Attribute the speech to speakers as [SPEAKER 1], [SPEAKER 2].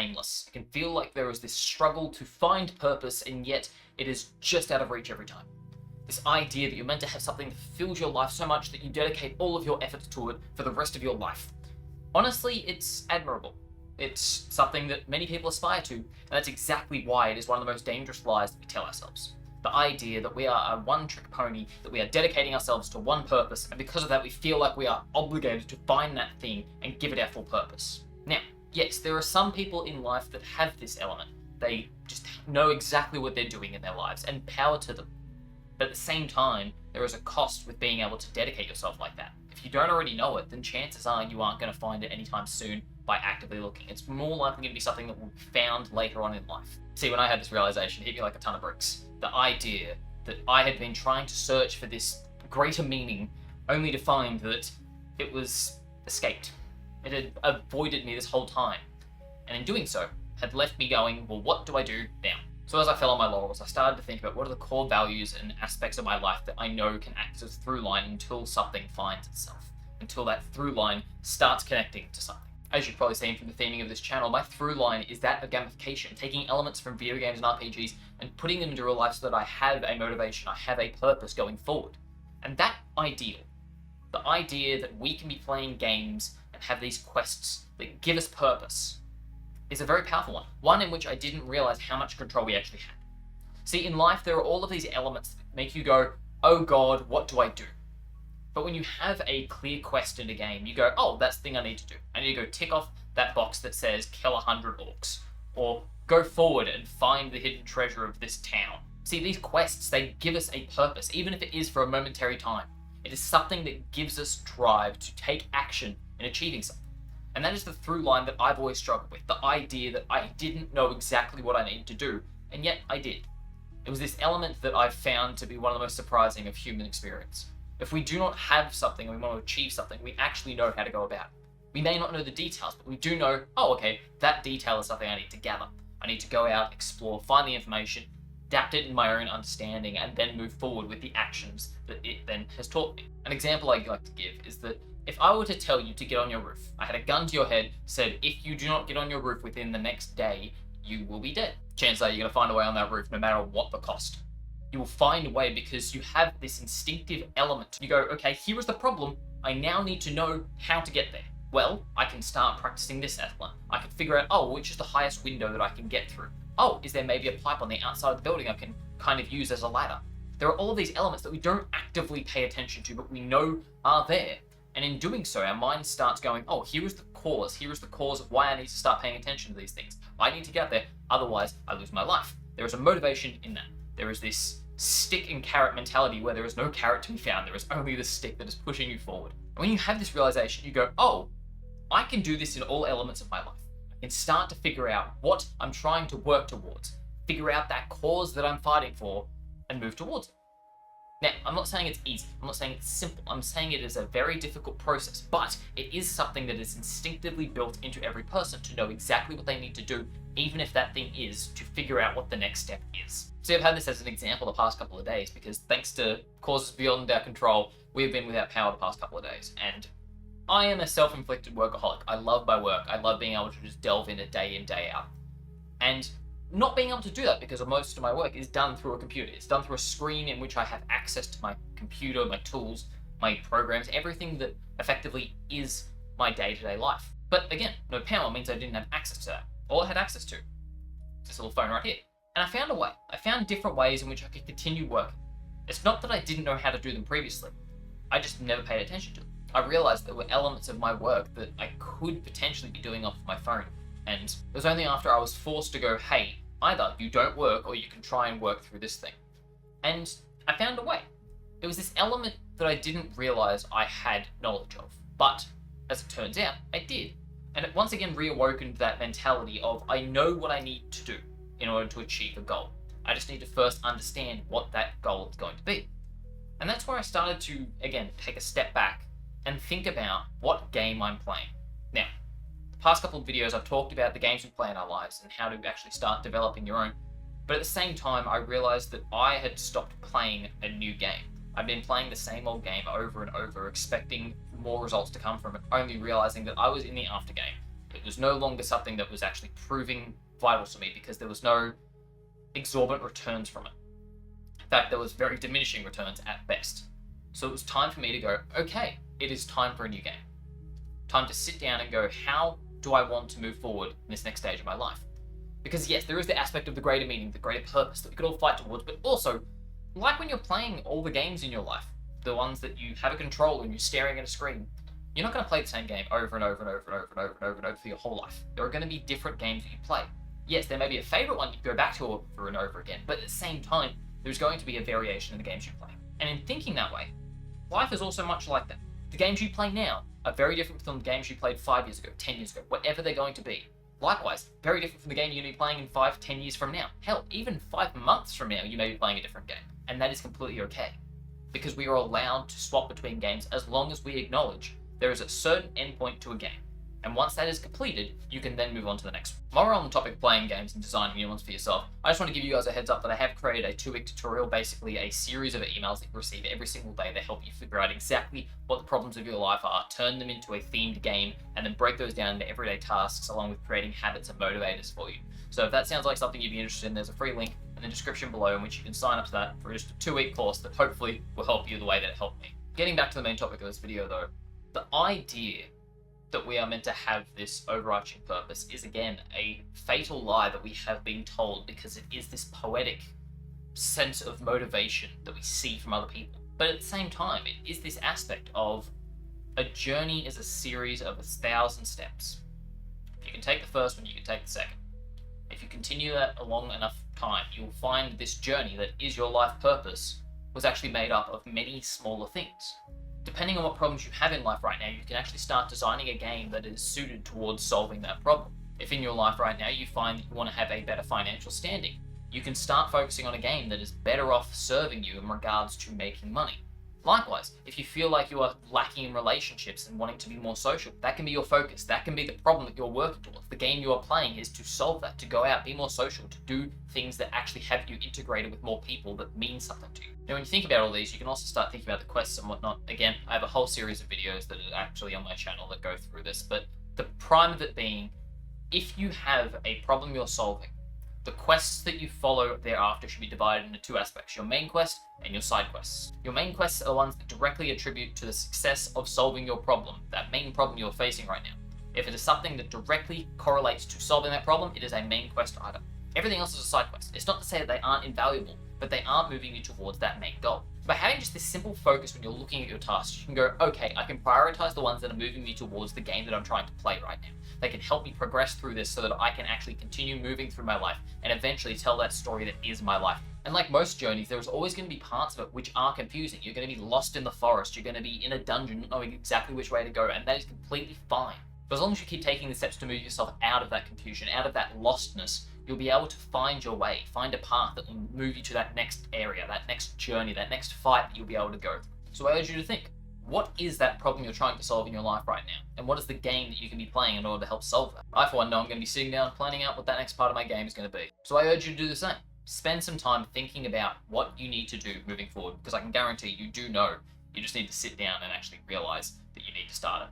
[SPEAKER 1] aimless. It can feel like there is this struggle to find purpose, and yet it is just out of reach every time. This idea that you're meant to have something that fills your life so much that you dedicate all of your efforts to it for the rest of your life. Honestly, it's admirable. It's something that many people aspire to, and that's exactly why it is one of the most dangerous lies that we tell ourselves. The idea that we are a one-trick pony, that we are dedicating ourselves to one purpose, and because of that we feel like we are obligated to find that thing and give it our full purpose. Now, yes, there are some people in life that have this element. They just know exactly what they're doing in their lives, and power to them. But at the same time, there is a cost with being able to dedicate yourself like that. If you don't already know it, then chances are you aren't going to find it anytime soon by actively looking. It's more likely going to be something that will be found later on in life. See, when I had this realization, it hit me like a ton of bricks. The idea that I had been trying to search for this greater meaning, only to find that it was escaped. It had avoided me this whole time. And in doing so, had left me going, well, what do I do now? So as I fell on my laurels, I started to think about what are the core values and aspects of my life that I know can act as a through line until something finds itself, until that through line starts connecting to something. As you've probably seen from the theming of this channel, my through line is that of gamification, taking elements from video games and RPGs and putting them into real life so that I have a motivation, I have a purpose going forward. And that ideal, the idea that we can be playing games and have these quests that give us purpose, is a very powerful one in which I didn't realize how much control we actually had. See, in life, there are all of these elements that make you go, oh God, what do I do? But when you have a clear quest in a game, you go, oh, that's the thing I need to do. I need to go tick off that box that says kill 100 orcs, or go forward and find the hidden treasure of this town. See, these quests, they give us a purpose, even if it is for a momentary time. It is something that gives us drive to take action in achieving something. And that is the through line that I've always struggled with, the idea that I didn't know exactly what I needed to do, and yet I did. It was this element that I've found to be one of the most surprising of human experience. If we do not have something and we want to achieve something, we actually know how to go about it. We may not know the details, but we do know, oh, okay, that detail is something I need to gather. I need to go out, explore, find the information, adapt it in my own understanding, and then move forward with the actions that it then has taught me. An example I like to give is that if I were to tell you to get on your roof, I had a gun to your head, said if you do not get on your roof within the next day, you will be dead. Chances are you're going to find a way on that roof no matter what the cost. You will find a way because you have this instinctive element. You go, okay, here is the problem. I now need to know how to get there. Well, I can start practicing this element. I can figure out, oh, which is the highest window that I can get through? Oh, is there maybe a pipe on the outside of the building I can kind of use as a ladder? There are all of these elements that we don't actively pay attention to, but we know are there. And in doing so, our mind starts going, oh, here is the cause. Here is the cause of why I need to start paying attention to these things. I need to get there, otherwise I lose my life. There is a motivation in that. There is this stick and carrot mentality where there is no carrot to be found. There is only the stick that is pushing you forward. And when you have this realization, you go, oh, I can do this in all elements of my life. I can start to figure out what I'm trying to work towards, figure out that cause that I'm fighting for, and move towards it. Now, I'm not saying it's easy. I'm not saying it's simple. I'm saying it is a very difficult process, but it is something that is instinctively built into every person to know exactly what they need to do, even if that thing is to figure out what the next step is. So I've had this as an example the past couple of days because thanks to causes beyond our control, we've been without power the past couple of days. And I am a self-inflicted workaholic. I love my work. I love being able to just delve in it day in, day out. And not being able to do that because most of my work is done through a computer. It's done through a screen in which I have access to my computer, my tools, my programs, everything that effectively is my day-to-day life. But again, no power means I didn't have access to that. All I had access to is this little phone right here. And I found a way. I found different ways in which I could continue working. It's not that I didn't know how to do them previously. I just never paid attention to them. I realized there were elements of my work that I could potentially be doing off my phone. And it was only after I was forced to go, hey, either you don't work or you can try and work through this thing. And I found a way. It was this element that I didn't realize I had knowledge of. But as it turns out, I did. And it once again reawokened that mentality of I know what I need to do in order to achieve a goal. I just need to first understand what that goal is going to be. And that's where I started to, again, take a step back and think about what game I'm playing. Now, the past couple of videos I've talked about the games we play in our lives and how to actually start developing your own. But at the same time, I realized that I had stopped playing a new game. I've been playing the same old game over and over, expecting more results to come from it, only realizing that I was in the aftergame. It was no longer something that was actually proving vital to me because there was no exorbitant returns from it. In fact, there was very diminishing returns at best. So it was time for me to go, okay, it is time for a new game. Time to sit down and go, how do I want to move forward in this next stage of my life? Because yes, there is the aspect of the greater meaning, the greater purpose that we could all fight towards, but also, like when you're playing all the games in your life, the ones that you have a controller and you're staring at a screen, you're not going to play the same game over and over and over and over and over and over and over for your whole life. There are going to be different games that you play. Yes, there may be a favorite one you go back to over and over again, but at the same time, there's going to be a variation in the games you play. And in thinking that way, life is also much like that. The games you play now are very different from the games you played 5 years ago, 10 years ago, whatever they're going to be. Likewise, very different from the game you're going to be playing in 5, 10 years from now. Hell, even 5 months from now, you may be playing a different game. And that is completely okay. Because we are allowed to swap between games as long as we acknowledge there is a certain endpoint to a game. And once that is completed, you can then move on to the next one. While we're on the topic of playing games and designing new ones for yourself, I just want to give you guys a heads up that I have created a 2-week tutorial, basically a series of emails that you receive every single day that help you figure out exactly what the problems of your life are, turn them into a themed game, and then break those down into everyday tasks along with creating habits and motivators for you. So if that sounds like something you'd be interested in, there's a free link in the description below in which you can sign up to that for just a 2-week course that hopefully will help you the way that it helped me. Getting back to the main topic of this video though, the idea that we are meant to have this overarching purpose is again a fatal lie that we have been told because it is this poetic sense of motivation that we see from other people. But at the same time, it is this aspect of a journey is a series of 1,000 steps. If you can take the first one, you can take the second. If you continue that a long enough time, you'll find this journey that is your life purpose was actually made up of many smaller things. Depending on what problems you have in life right now, you can actually start designing a game that is suited towards solving that problem. If in your life right now you find that you want to have a better financial standing, you can start focusing on a game that is better off serving you in regards to making money. Likewise, if you feel like you are lacking in relationships and wanting to be more social, that can be your focus. That can be the problem that you're working towards. The game you are playing is to solve that, to go out, be more social, to do things that actually have you integrated with more people that mean something to you. Now, when you think about all these, you can also start thinking about the quests and whatnot. Again, I have a whole series of videos that are actually on my channel that go through this, but the prime of it being, if you have a problem you're solving, the quests that you follow thereafter should be divided into 2 aspects, your main quest and your side quests. Your main quests are the ones that directly attribute to the success of solving your problem, that main problem you're facing right now. If it is something that directly correlates to solving that problem, it is a main quest item. Everything else is a side quest. It's not to say that they aren't invaluable, but they aren't moving you towards that main goal. By having just this simple focus when you're looking at your tasks, you can go, okay, I can prioritize the ones that are moving me towards the game that I'm trying to play right now. They can help me progress through this so that I can actually continue moving through my life and eventually tell that story that is my life. And like most journeys, there's always going to be parts of it which are confusing. You're going to be lost in the forest, you're going to be in a dungeon not knowing exactly which way to go, and that is completely fine. But as long as you keep taking the steps to move yourself out of that confusion, out of that lostness, you'll be able to find your way, find a path that will move you to that next area, that next journey, that next fight that you'll be able to go through. So I urge you to think, what is that problem you're trying to solve in your life right now? And what is the game that you can be playing in order to help solve that? I, for one, know I'm going to be sitting down planning out what that next part of my game is going to be. So I urge you to do the same. Spend some time thinking about what you need to do moving forward, because I can guarantee you do know, you just need to sit down and actually realize that you need to start it.